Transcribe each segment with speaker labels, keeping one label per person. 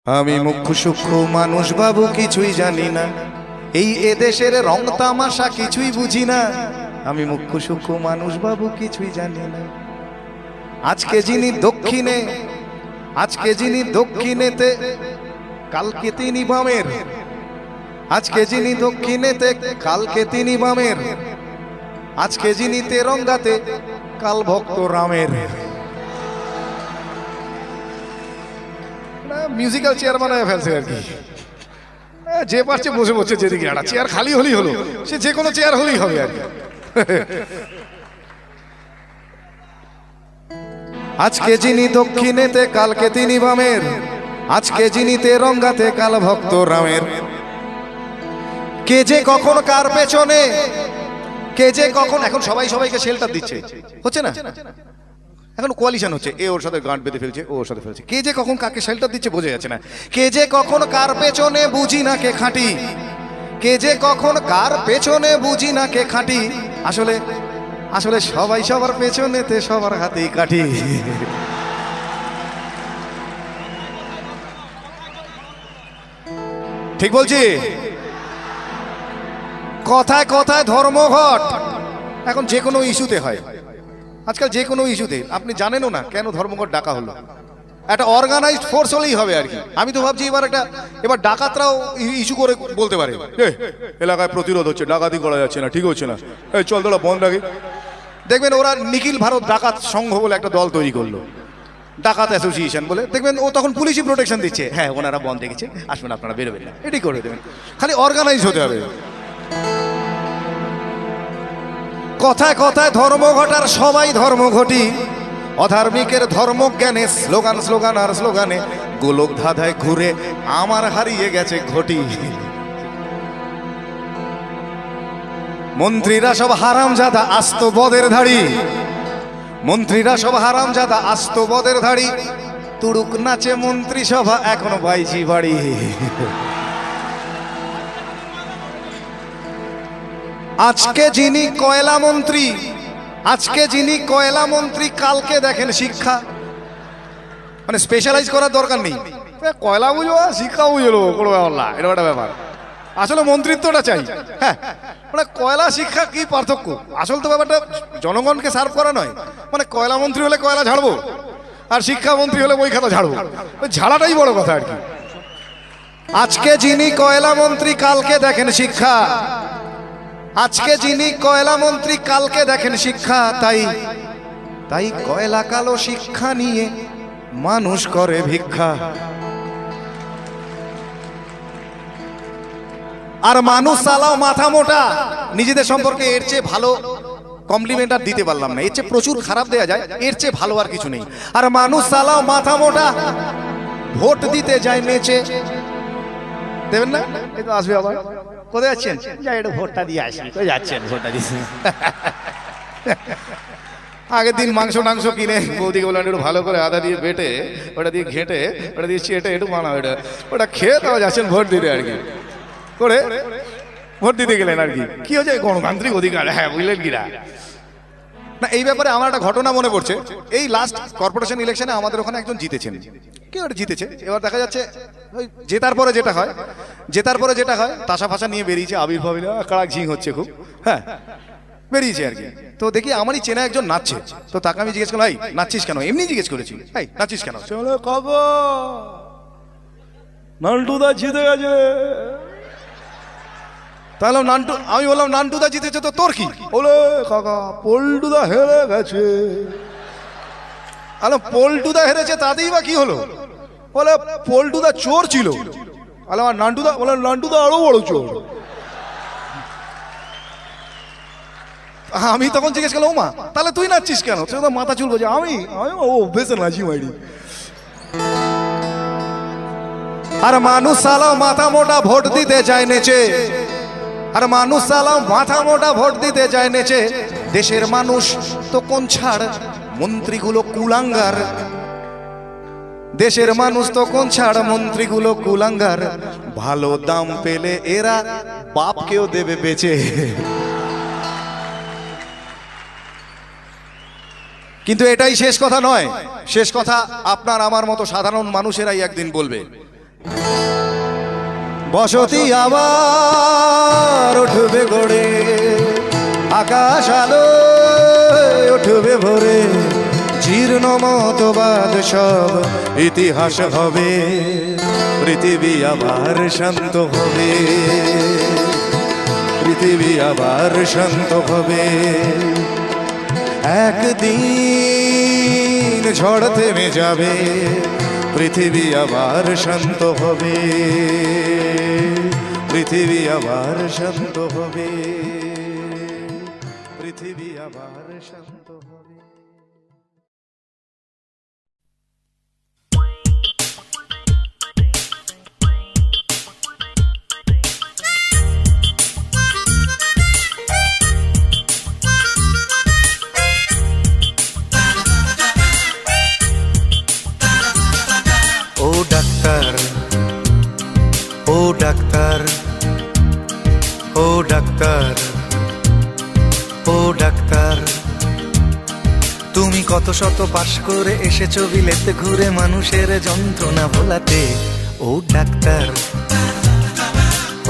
Speaker 1: আমি মুখ্য সূক্ষ্ম মানুষ বাবু কিছুই জানি না, এই এদেশের রং তামাশা কিছুই বুঝি না। আমি মুখ্য সূক্ষ্ম মানুষ বাবু কিছুই জানি না। আজকে যিনি দক্ষিণেতে কালকে তিনি বামের, আজকে যিনি দক্ষিণেতে কালকে তিনি বামের, আজকে যিনি তেরঙ্গাতে কাল ভক্ত রামের। মিউজিক্যাল চেয়ার বানায় ফেলছে আর কি, যে পারছে বসে বসে, যেদিকে একটা চেয়ার খালি হলেই হলো, সে যে কোনো চেয়ার হলেই হবে আর কি। আজকে যিনি দক্ষিণেতে কালকে তিনি বামের, আজকে যিনি তেরঙ্গাতে কাল ভক্ত রামের। কে যে কখন কার পেছনে, কে যে কখন, এখন সবাই সবাইকে শেল্টার দিচ্ছে, হচ্ছে না? এখন কোয়ালিশন হচ্ছে, এ ওর সাথে গাঁট বেঁধে ফেলছে, ও ওর সাথে ফেলছে। কে যে কখন কাকে শেল্টার দিচ্ছে বোঝা যাচ্ছে না। কে যে কখন কার পেছনে বুঝি না কে খাঁটি, কে যে কখন কার পেছনে বুঝি না কে খাঁটি। আসলে আসলে সবাই সবার পেছনেতে সবার হাতেই কাঠি। ঠিক বলছি? কথায় কথায় ধর্মঘট এখন যে কোনো ইস্যুতে হয়, আজকাল যে কোনো ইস্যুতে। আপনি জানেনও না কেন ধর্মঘট ডাকা হলো, একটা অর্গানাইজড ফোর্স হলেই হবে আর কি। আমি তো ভাবছি এবার ডাকাতরাও ইস্যু করে বলতে পারে, এলাকায় প্রতিরোধ হচ্ছে, ডাকাতি করা যাচ্ছে না, ঠিক হচ্ছে না, এই চল তোরা বন্ধ রাখি। দেখবেন ওরা নিখিল ভারত ডাকাত সংঘ বলে একটা দল তৈরি করলো, ডাকাত অ্যাসোসিয়েশন বলে। দেখবেন ও তখন পুলিশই প্রোটেকশন দিচ্ছে, হ্যাঁ ওনারা বন্ধ রেখেছে, আসবেন আপনারা বেরোবেন না, এটাই করে দেবেন। খালি অর্গানাইজ হতে হবে। কথায় কথায় ধর্মঘটার সবাই ধর্মঘটি, অধার্মিকের ধর্মজ্ঞানে স্লোগান স্লোগান আর স্লোগানে গোলক ধাঁধায় ঘুরে আমার হারিয়ে গেছে ঘটি। মন্ত্রীরা সব হারামজাদা আস্ত বদের ধাড়ি, মন্ত্রীরা সব হারামজাদা আস্ত বদের ধাড়ি, তুড়ুক নাচে মন্ত্রী সভা এখনো বাইজি বাড়ি। আজকে যিনি কয়লা মন্ত্রী, আজকে যিনি কয়লা মন্ত্রী কালকে দেখেন শিক্ষা। মানে স্পেশালাইজ করার দরকার নেই, কয়লা বুঝবো শিক্ষা বুঝলো কোনো ব্যাপার না, এটা একটা ব্যাপার। আসলে মন্ত্রিত্বটা চাই। হ্যাঁ, মানে কয়লা শিক্ষা কি পার্থক্য? আসল তো ব্যাপারটা জনগণকে সার্ভ করা নয়। মানে কয়লা মন্ত্রী হলে কয়লা ঝাড়বো, আর শিক্ষা মন্ত্রী হলে বই খাতা ঝাড়বো, ঝাড়াটাই বড় কথা আর কি। আজকে যিনি কয়লা মন্ত্রী কালকে দেখেন শিক্ষা, আজকে যিনি কয়লা মন্ত্রী কালকে দেখেন শিক্ষা। তাই তাই কয়লা কালো শিক্ষা নিয়ে মানুষ করে ভিক্ষা। আর মানুষ চালাও মাথা মোটা। নিজেদের সম্পর্কে এর চেয়ে ভালো কমপ্লিমেন্ট আর দিতে পারলাম না, এর চেয়ে প্রচুর খারাপ দেয়া যায়, এর চেয়ে ভালো আর কিছু নেই। আর মানুষ চালাও মাথা মোটা, ভোট দিতে যায় নেচে। দেবেন না? এই তো আসবে আবার। কোথায় যাচ্ছেন? যাই একটু ভোটটা দিয়ে আসি। কোথায় যাচ্ছেন? ভোটটা দিচ্ছি। আগের দিন মাংস টাংস কিনে বৌদিকে বললাম একটু ভালো করে আদা দিয়ে বেটে, ওটা দিয়ে ঘেঁটে, ওটা দিয়ে চেটে একটু বানাও, ওটা খেয়ে তাও যাচ্ছেন ভোট দিতে আর কি। করে ভোট দিতে গেলেন আর কি। কি হচ্ছে? গণতান্ত্রিক অধিকার, হ্যাঁ বুঝলেন কিনা না? এই ব্যাপারে আমার একটা ঘটনা মনে পড়ছে। এই লাস্ট কর্পোরেশন ইলেকশনে আমাদের ওখানে একজন জিতেছেন, কেউ জিতেছে। এবার দেখা যাচ্ছে ওই জেতার পরে যেটা হয় তাসা ফাঁসা নিয়ে বেরিয়েছে, আবির্ভাব কাড়াক ঝিং হচ্ছে খুব, হ্যাঁ বেরিয়েছে আর কি। তো দেখি আমারই চেনা একজন নাচছে, তো তাকে আমি জিজ্ঞেস করলাম, এই নাচছিস কেন? এমনি জিজ্ঞেস করেছি, এই নাচছিস কেন? চলো কাকা নান্টুদা জিতে গেছে। তাহলে নান্টু, আমি বললাম নান্টুদা জিতেছে তো তোর কি? বলে কাকা পল্টুদা হেরে গেছে। আলো পল্টুদা হেরেছে তাতেই বা কি হলো? বলে পল্টুদা চোর ছিল। আলো আর নান্টুদা, বলে নান্টুদা আরো বড় চোর। আমি তখন জিজ্ঞেস করলাম, ওমা তাহলে তুই নাচছিস কেন? সে তো মাথা চুল বলছে, আমি ও বেশি নাচি মাইরি। আর মানুষ সালাও মাথা মোটা ভোট দিতে যায় নেচে, আর মানুষ সালাও মাথা মোটা ভোট দিতে যায় নেচে। দেশের মানুষ তো কোন ছাড়, মন্ত্রীগুলো কুলাঙ্গার। দেশের মানুষ তো কোন ছাড়, মন্ত্রীগুলো কুলাঙ্গার। ভালো দাম পেলে এরা বাপকেও দেবে বেচে। কিন্তু এটাই শেষ কথা নয়, শেষ কথা আপনার আমার মতো সাধারণ মানুষেরাই একদিন বলবে। বসতি আবার উঠবে গড়ে, আকাশ আলো উঠবে ভরে, জীর্ণ মতবাদ সব ইতিহাস হবে, পৃথিবী আবার শান্ত হবে, পৃথিবী আবার শান্ত হবে। একদিন ঝড় থেমে যাবে, পৃথিবী আবার শান্ত হবে, পৃথিবী আবার শান্ত হবে, পৃথিবী আবার শান্ত হবে।
Speaker 2: ও ডাক্তার, ও ডাক্তার, ও ডাক্তার, ও ডাক্তার, তুমি কত শত পাশ করে এসেছো বিলেতে ঘুরে মানুষের যন্ত্রণা ভোলাতে। ও ডাক্তার,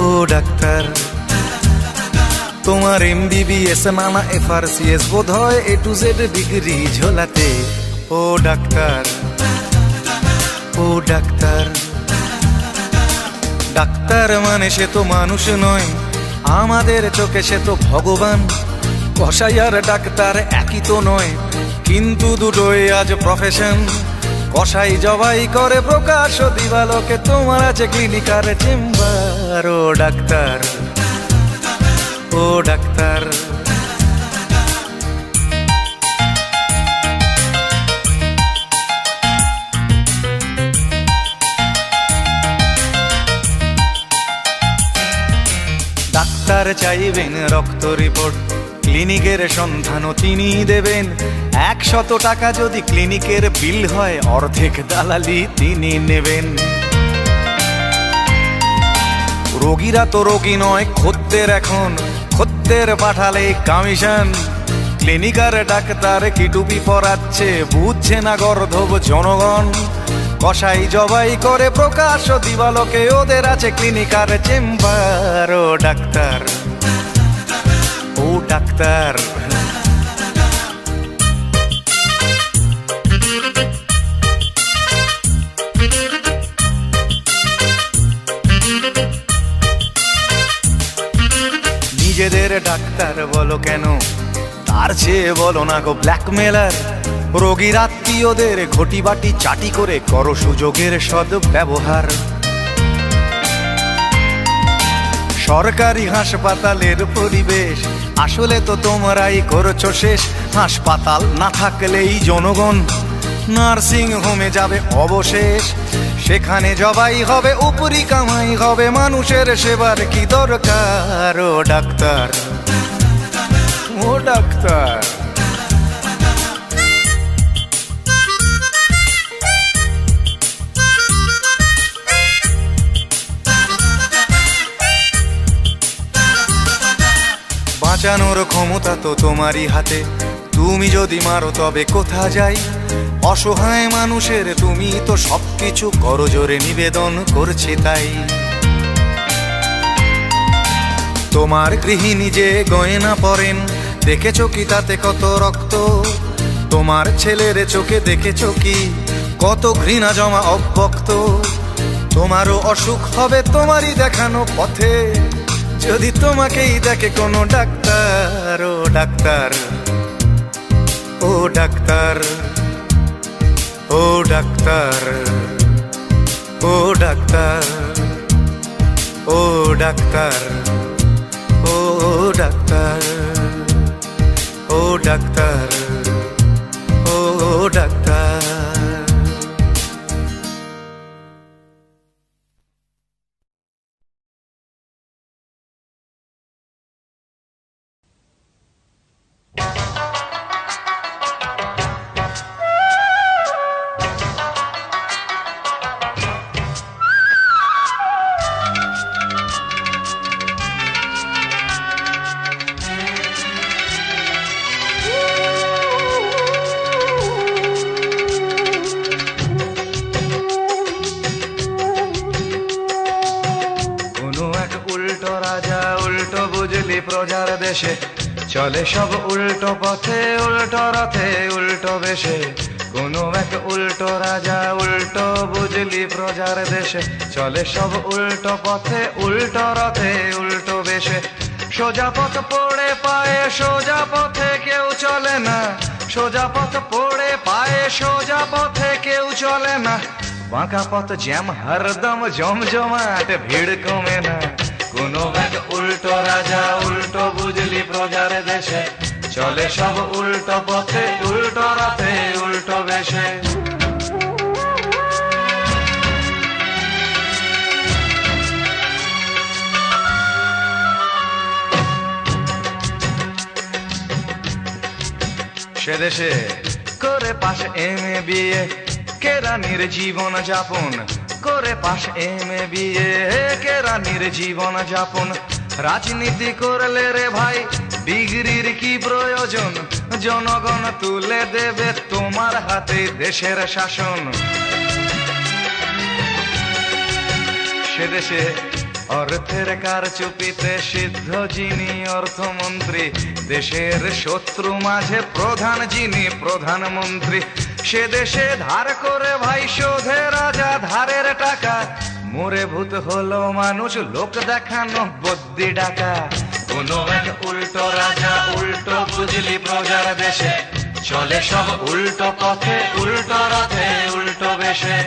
Speaker 2: ও ডাক্তার, তোমার MBBS নানা FRCS বোধ হয় A to Z ডিগ্রি ঝোলাতে। ও ডাক্তার, ও ডাক্তার, ডাক্তার মানে সে তো মানুষ নয়, আমাদের চোখে সে তো ভগবান। কসাই আর ডাক্তার একই তো নয়, কিন্তু দুটোই আজ প্রফেশন। কসাই জবাই করে প্রকাশ দিবালোকে, তোমার আছে ক্লিনিকার চেম্বার। ও ডাক্তার, ও ডাক্তার, ডাক্তার চাইবেন রক্ত রিপোর্ট, ক্লিনিকের সন্ধানও তিনি দেবেন। 100 টাকা যদি ক্লিনিকের বিল হয়, অর্ধেক দালালি তিনি নেবেন। রোগীরা তো রোগী নয় খদ্দের, এখন খদ্দের পাঠালে কমিশন। ক্লিনিকার ডাক্তার কি টুপি পরাচ্ছে, বুঝছে না গর্ধব জনগণ। কসাই জবাই করে প্রকাশ দিবালোকে, ওদের আছে ক্লিনিকার চেম্বার। ও ডাক্তার, ও ডাক্তার, নিজেদের ডাক্তার বলো কেন, তার চেয়ে বলো না গো ব্ল্যাকমেলার। রোগীর আত্মীয়দের ঘটি বাটি চাটি করে করো সুযোগের সদ ব্যবহার। সরকারি হাসপাতালের পরিবেশ আসলে তো তোমরাই করছো শেষ। হাসপাতাল না থাকলেই জনগণ নার্সিং হোমে যাবে অবশেষ। সেখানে জবাই হবে, উপরি কামাই হবে, মানুষের সেবার কি দরকার। ও ডাক্তার, ও ডাক্তার, বাঁচানোর ক্ষমতা তো তোমারই হাতে, তুমি যদি মারো তবে কোথা যাই। অসহায় মানুষের তুমি তো সবকিছু করজোরে নিবেদন করছি তাই। তোমার গৃহিণী যে গয়না পরেন, দেখেছো কি তাতে কত রক্ত? তোমার ছেলের চোখে দেখেছো কি কত ঘৃণা জমা অব্যক্ত? তোমারও অসুখ হবে তোমারই দেখানো পথে, যদি তোমাকেই দেখে কোনো ডাক্তার। ও ডাক্তার, ও ডাক্তার, ও ডাক্তার, ও ডাক্তার, ও ডাক্তার, ও ডাক্তার, ও ডাক্তার, ও ডাক্তার। প্রজার দেশে চলে সব উল্টো পথে উল্টো রথে উল্টো বেশে কোনো এক উল্টো রাজা উল্টো বুঝলি প্রজার দেশে চলে সব উল্টো পথে উল্টো রথে উল্টো বেশে সোজা পথ পড়ে পায়ে সোজা পথে কেউ চলে না সোজা পথ পড়ে পায়ে সোজা পথে কেউ চলে না বাঁকা পথ জ্যাম হরদম জমজমাট ভিড় কমে না কোনো এক উল্টো রাজা উল্টো বুঝলি প্রজার দেশে চলে সব উল্টো পথে উল্টো রথে উল্টো বেশে সে দেশে করে পাশ এমএ বিয়ে কেরানির জীবন যাপন করে পাশ এমএ বিয়ে কেরানির জীবন যাপন রাজনীতি করলে রে ভাই ডিগ্রির কি প্রয়োজন জনগণ তুলে দেবে তোমার হাতে দেশের শাসন সে দেশে অর্থের কারচুপিতে সিদ্ধ যিনি অর্থমন্ত্রী দেশের শত্রু মাঝে প্রধান যিনি প্রধানমন্ত্রী সে দেশে ধার করে ভাই শোধে রাজা ধারের টাকা মরে ভূত হলো মানুষ লোক দেখানো বদ্যি ডাকা কোনো এক উল্টো রাজা উল্টো বুঝলি প্রজার দেশে চলে সব উল্টো পথে উল্টো রথে উল্টো বেশে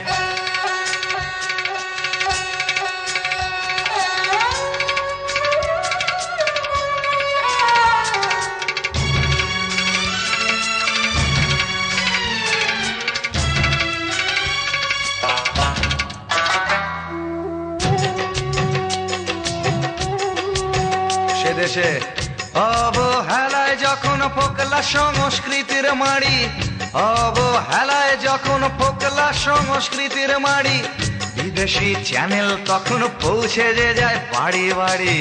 Speaker 2: দেশে অবহেলায় যখন ফোকলা সংস্কৃতির মাড়ি অবহেলায় যখন ফোকলা সংস্কৃতির মাড়ি বিদেশি চ্যানেল তখন পৌঁছে যে যায় বাড়ি বাড়ি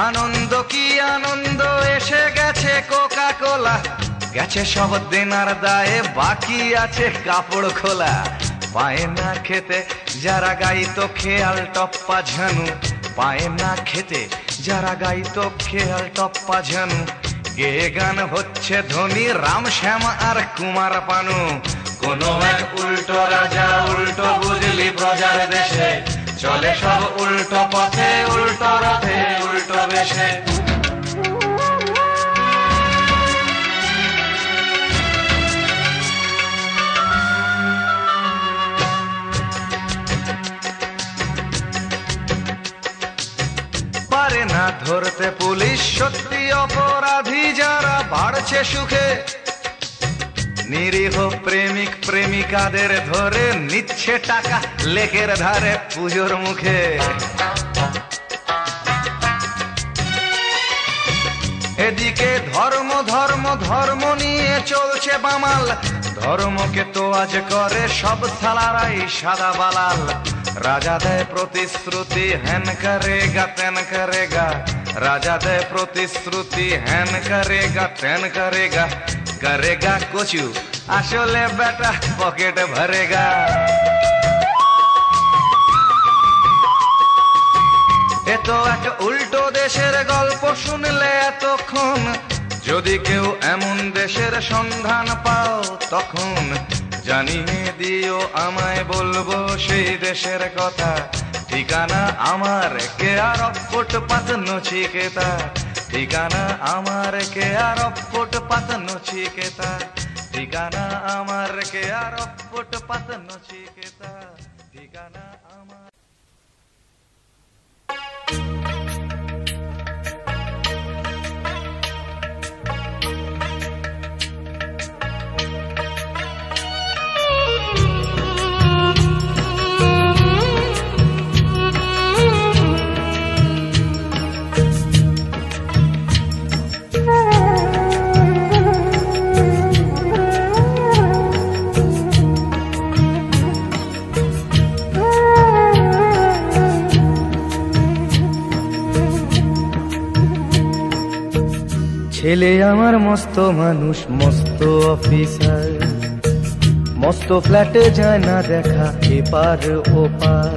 Speaker 2: আনন্দ কি আনন্দ এসে গেছে কোকা কোলা গেছে সব দেনার দায়ে বাকি আছে কাপড় খোলা পায় না খেতে যারা গাইতো খেয়াল টপ্পা ঝানু পায় না খেতে যারা গাইতো খেয়াল টপ্পা ঝানু গে গান হচ্ছে ধনী রাম শ্যাম আর কুমার পানু কোনো এক উল্টো রাজা উল্টো বুঝলি প্রজার দেশে চলে সব উল্টো পথে উল্টো রথে উল্টো বেশে পারে না ধরতে পুলিশ সত্যি অপরাধী যারা বাড়ছে সুখে নিরীহ প্রেমিক প্রেমিকাদের ধরে নিচ্ছে টাকা লেকের ধারে পুজোর মুখে এদিকে ধর্ম ধর্ম ধর্ম নিয়ে চলছে বামাল ধর্মকে তো আজ করে সব সালারাই সাদা বালাল রাজা দেয় প্রতিশ্রুতি হ্যান করেগা তেন করেগা রাজা দেয় প্রতিশ্রুতি হ্যান করেগা তেন করেগা করেগা কচু আসলে বেটা পকেট ভরেগা এ তো এক উল্টো দেশের গল্প শুনলে এতক্ষণ যদি কেউ এমন দেশের সন্ধান পাও তখন জানিয়ে দিও আমায় বলবো সেই দেশের কথা ঠিকানা আমার কেয়ার অফ ফুটপাত নচিকেতা ঠিকানা আমার কেয়ার অফ ফুটপাত নচিকেতা ঠিকানা আমার কেয়ার অফ ফুটপাত নচিকেতা ঠিকানা আমার ছেলে আমার মস্ত মানুষ মস্ত অফিসার মস্ত ফ্ল্যাটে যায় না দেখা এপার ওপার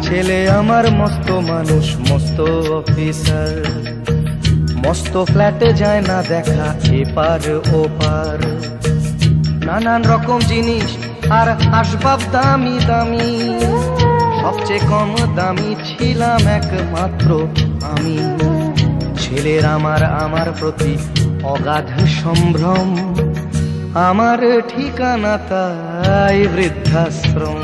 Speaker 3: ছেলে আমার মস্ত মানুষ, মস্ত অফিসার, মস্ত ফ্ল্যাটে যায় না দেখা এপার ওপার। নানান রকম জিনিস আর আসবাব দামি দামি, সবচেয়ে কম দামি ছিলাম একমাত্র আমি। ছেলের আমার প্রতি অগাধ সম্ভ্রম, আমার ঠিকানা তাই বৃদ্ধাশ্রম।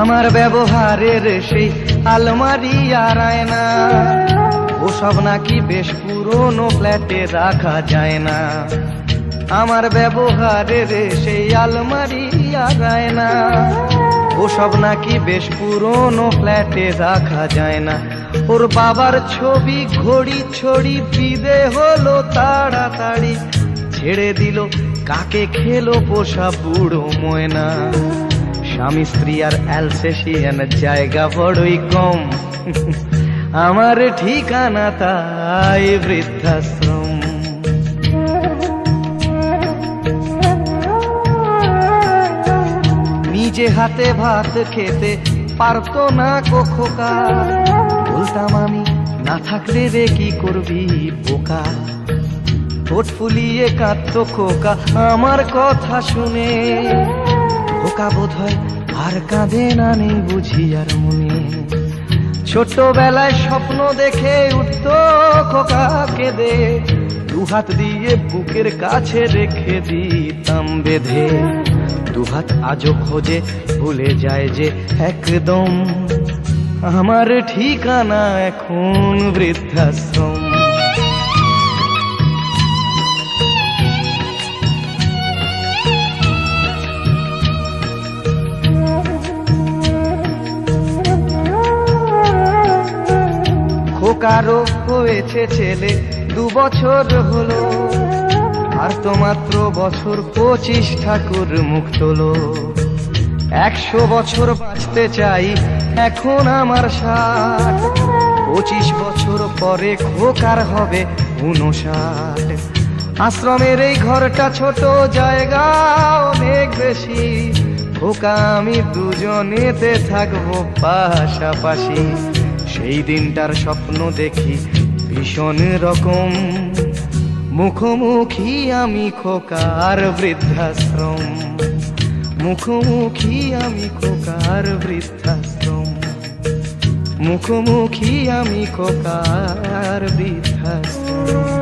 Speaker 3: আমার ব্যবহারের সেই আলমারি আর আয়না, ওসব নাকি বেশ পুরনো ফ্ল্যাটে রাখা যায় না। আমার ব্যবহারের সেই আলমারি আর আয়না, ওসব নাকি বেশ পুরনো ফ্ল্যাটে রাখা যায় না। ওর বাবার ছবি ঘড়ি ছড়ি বিদে হলো তাড়াতাড়ি, ছেড়ে দিল কাকে খেলো পোষা বুড়ো ময়না। স্বামী স্ত্রী আর অ্যালসেশিয়ান জায়গা বড়ই কম, আমার ঠিকানা তাই বৃদ্ধাশ্রম। নিজে হাতে ভাত খেতে পারতো না খোকা, বলতাম আমি না থাকলে রে কি করবি বোকা। ঠোঁট ফুলিয়ে কাঁদতো খোকা আমার কথা শুনে, খোকা বোধ হয় আর কাঁদে না, নেই বুঝি আর মনে। ছোটবেলায় স্বপ্ন দেখে উঠতো খোকা কেঁদে, দুহাত দিয়ে বুকের কাছে রেখে দিতাম বেঁধে। দুহাত আজও খোঁজে ভুলে যায় যে একদম, আমার ঠিকানা এখন বৃদ্ধাশ্রম। খোকারও হয়েছে ছেলে 2 বছর হলো, আর তো মাত্র বছর 25 ঠাকুর মুখ তোলো। 100 বছর বাঁচতে চাই এখন আমার 60, 25 বছর পরে খোকার হবে 59। আশ্রমের এই ঘরটা ছোট, জায়গা অনেক বেশি, খোকা আমি দুজনেতে থাকবো পাশাপাশি। সেই দিনটার স্বপ্ন দেখি ভীষণ রকম, মুখোমুখি আমি খোকার বৃদ্ধাশ্রম। মুখোমুখি আমি খোকার বৃদ্ধাশ্রম, মুখোমুখি আমি খোকার বৃদ্ধাশ্রম।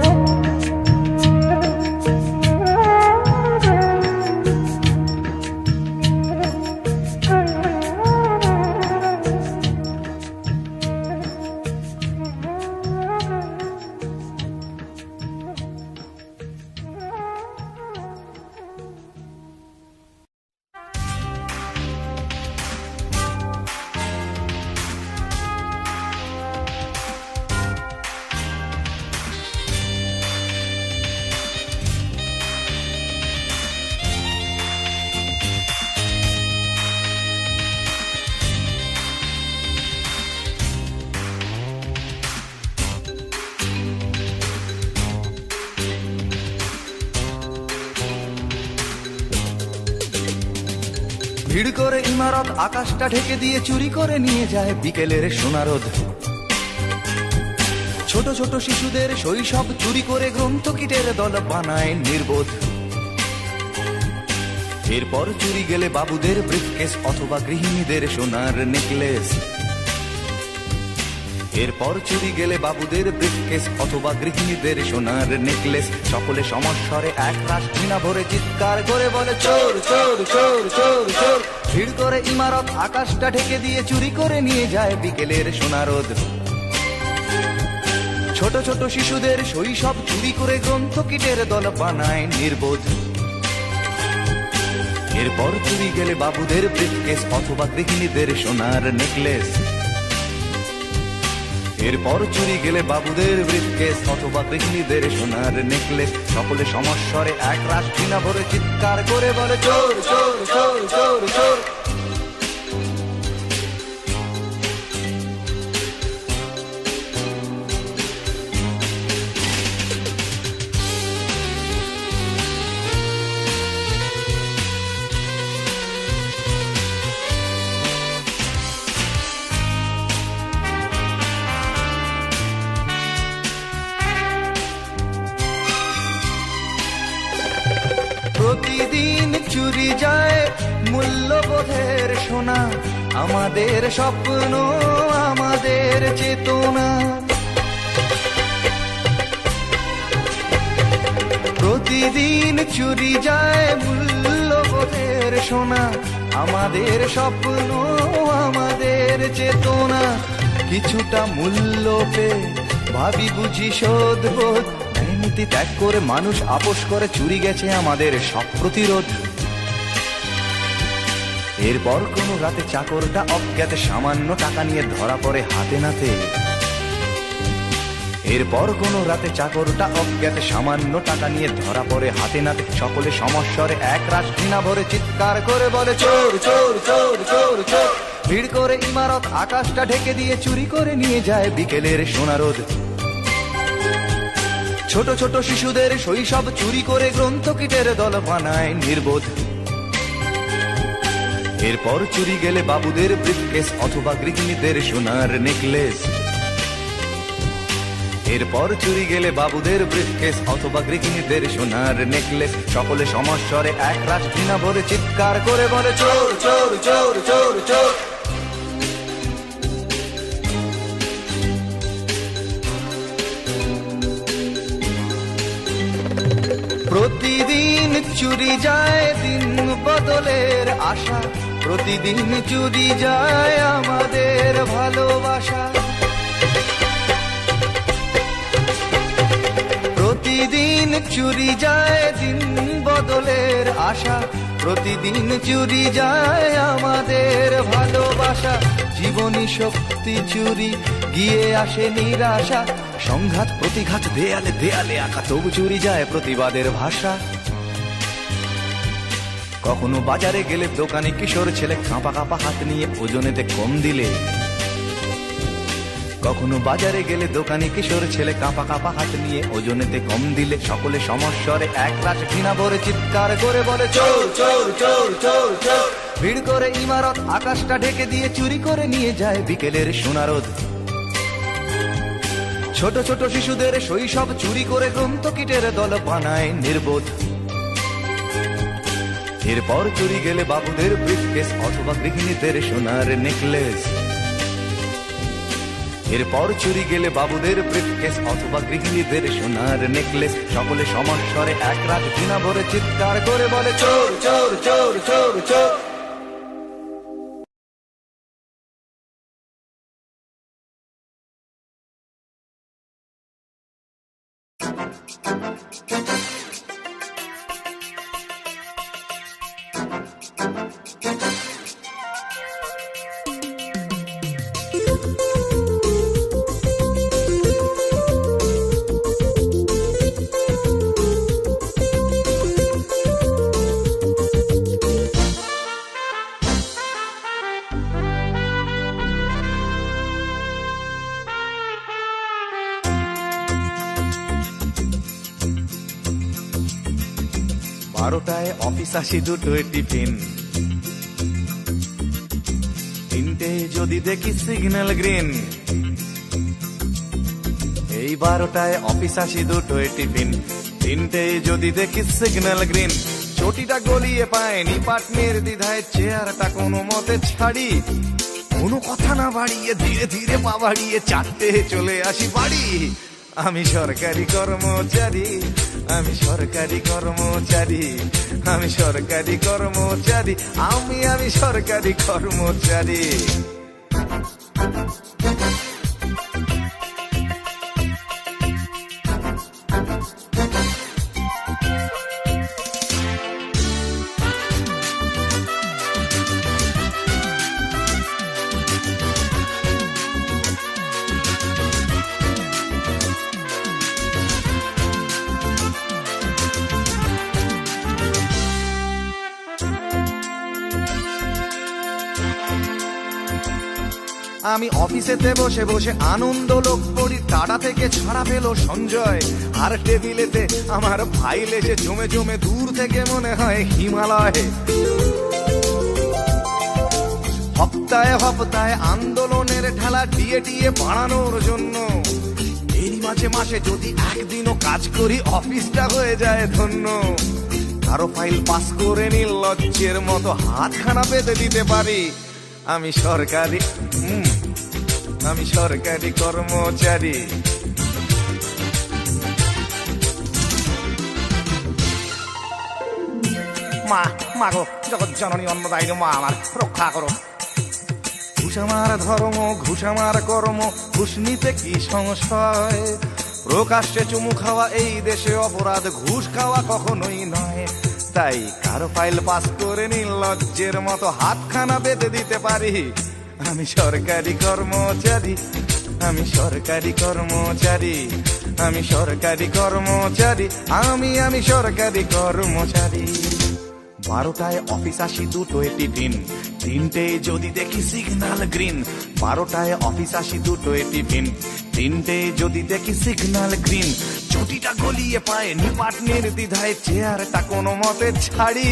Speaker 2: ভিড় করে ইমারত আকাশটা ঢেকে দিয়ে চুরি করে নিয়ে যায় বিকেলের সোনারোদ। ছোট ছোট শিশুদের শৈশব চুরি করে গ্রন্থকিটের দল বানায় নির্বোধ। এরপর চুরি গেলে বাবুদের ব্রিফকেস অথবা গৃহিণীদের সোনার নেকলেস। এরপর চুরি গেলে বাবুদের ব্রিফকেস অথবা গৃহিণীদের সোনার নেকলেস। সকলে সমস্বরে এক রাশ ঘৃণা ভরে চিৎকার করে বলে চোর চোর চোর চোর চোর। ভিড় করে ইমারত আকাশটা ঢেকে দিয়ে চুরি করে নিয়ে যায় বিকেলের সোনারোদ। ছোট ছোট শিশুদের শৈশব চুরি করে গ্রন্থকিটের দল বানায় নির্বোধ। এরপর চুরি গেলে বাবুদের ব্রিফকেস অথবা গৃহিণীদের সোনার নেকলেস। এরপর চুরি গেলে বাবুদের ব্রিফকেস অথবা গৃহিণীদের সোনার নেকলেস। সকলে সমস্বরে এক রাশ ঘৃণা ভরে চিৎকার করে বলে চোর চোর চোর চোর চোর।
Speaker 3: মূল্যবোধের সোনা, আমাদের স্বপ্ন, আমাদের চেতনা। প্রতিদিন চুরি যায় মূল্যবোধের সোনা, আমাদের স্বপ্ন, আমাদের চেতনা। কিছুটা মূল্য পেয়ে ভাবি বুঝি শোধবোধ, নীতি ত্যাগ করে মানুষ আপোষ করে চুরি গেছে আমাদের সব প্রতিরোধ। এরপর কোনো রাতে চাকরটা অজ্ঞাতে সামান্য টাকা নিয়ে ধরা পড়ে হাতে নাতে। এরপর কোনো রাতে চাকরটা অজ্ঞাতে সামান্য টাকা নিয়ে ধরা পড়ে হাতে নাতে। সকলে সমস্বরে এক রাশ ঘৃণা ভরে চিৎকার করে বলে চোর চোর চোর চোর চোর। ভিড় করে ইমারত আকাশটা ঢেকে দিয়ে চুরি করে নিয়ে যায় বিকেলের সোনারোদ। ছোট ছোট শিশুদের শৈশব চুরি করে গ্রন্থকিটের দল বানায় নির্বোধ। এরপর চুরি গেলে বাবুদের ব্রিফকেস অথবা গৃহিণীদের সোনার নেকলেস। এরপর চুরি গেলে বাবুদের ব্রিফকেস অথবা গৃহিণীদের সোনার নেকলেস। সকলে সমস্বরে এক রাশ ঘৃণা ভরে চিৎকার করে বলে চোর চোর চোর চোর চোর। প্রতিদিন চুরি যায় দিন বদলের আশা, প্রতিদিন চুরি যায় আমাদের ভালোবাসা। প্রতিদিন চুরি যায় দিন বদলের আশা, প্রতিদিন চুরি যায় আমাদের ভালোবাসা। জীবনী শক্তি চুরি গিয়ে আসে নিরাশা, সংঘাত প্রতিঘাত দেয়ালে দেয়ালে আঁকা, তবু চুরি যায় প্রতিবাদের ভাষা। কখনো বাজারে গেলে দোকানে কিশোর ছেলে কাঁপা কাঁপা হাত নিয়ে ওজনেতে কম দিলে। কখনো বাজারে গেলে দোকানে কিশোর ছেলে কাঁপা কাঁপা হাত নিয়ে ওজনেতে কম দিলে। সকলে সমস্বরে এক রাশ ঘৃণা ভরে চিৎকার করে বলে চোর চোর চোর চোর চোর। ভিড় করে ইমারত আকাশটা ঢেকে দিয়ে চুরি করে নিয়ে যায় বিকেলের সোনারোদ। ছোট ছোট শিশুদের শৈশব চুরি করে গ্রন্থকিটের দল বানায় নির্বোধ। এরপর চুরি গেলে বাবুদের ব্রিফকেস অথবা গৃহিণীদের সোনার নেকলেস। এরপর চুরি গেলে বাবুদের ব্রিফকেস অথবা গৃহিণীদের সোনার নেকলেস। সকলে সমস্বরে এক রাত ঘৃণা ভরে চিৎকার করে বলে চোর চোর চোর চোর চোর। বারোটায় অফিস আসি, দুটোয় টিফিন, তিনটে যদি দেখি সিগন্যাল গ্রিন। এই 12টায় অফিস আসি, দুটোয় টিফিন, তিনটে যদি দেখি সিগন্যাল গ্রিন। চটিটা গলিয়ে পায়নি পাটনের দ্বিধায় চেয়ারটা কোনো মতে ছাড়ি। কোনো কথা না বাড়িয়ে ধীরে ধীরে পা বাড়িয়ে 4টে চলে আসি বাড়ি। আমি সরকারি কর্মচারী, আমি সরকারি কর্মচারী, আমি সরকারি কর্মচারী, আমি সরকারি কর্মচারী। আমি অফিসেতে বসে বসে আনন্দ লোক করি, টাটা থেকে ছাড়া পেল সঞ্জয়। আর টেবিলেতে আমার ফাইল এসে জমে জমে দূর থেকে মনে হয় হিমালয়। হপ্তায় হপ্তায় আন্দোলনের ঠেলা ডিএ টিএ বাড়ানোর জন্য। এরই মাঝে মাসে যদি একদিনও কাজ করি অফিসটা হয়ে যায় ধন্য।
Speaker 2: কারো ফাইল পাস করে নির্লজ্জের মতো হাতখানা পেতে দিতে পারি। আমি সরকারি আমি সরকারি কর্মচারী।
Speaker 1: মা মা গো, জগৎ জননী অন্নদায়িনী মা, আমার রক্ষা করো।
Speaker 2: ঘুষ আমার ধর্ম, ঘুষ আমার কর্ম, ঘুষ নিতে কি সংশয়? প্রকাশ্যে চুমু খাওয়া এই দেশে অপরাধ, ঘুষ খাওয়া কখনোই নয়। তাই কারো ফাইল পাস করে নির্লজ্জের মতো হাতখানা বেঁধে দিতে পারি। আমি সরকারি কর্মচারী, আমি সরকারি কর্মচারী, আমি সরকারি কর্মচারী, আমি সরকারি কর্মচারী। 12টায় অফিস আসি, 2টোয় টিফিন, 3টেয় যদি দেখি সিগন্যাল গ্রিন। 12টায় অফিস আসি, 2টোয় টিফিন, 3টেয় যদি দেখি সিগন্যাল গ্রিন। ছুটিটা গলিয়ে পায় নিপাট নির্দ্বিধায় চেয়ারটা কোনো মতে ছাড়ি।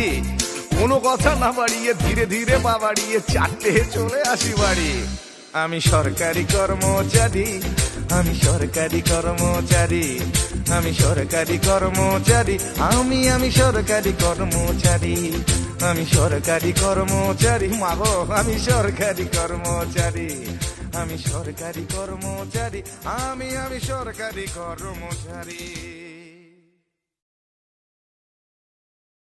Speaker 2: কোনো কথা না বাড়িয়ে ধীরে ধীরে পা বাড়িয়ে 4টে চলে আসি বাড়ি। আমি সরকারি কর্মচারী, আমি সরকারি কর্মচারী, আমি সরকারি কর্মচারী, আমি সরকারি কর্মচারী, আমি সরকারি কর্মচারী। মাগো, আমি সরকারি কর্মচারী, আমি সরকারি কর্মচারী, আমি সরকারি কর্মচারী।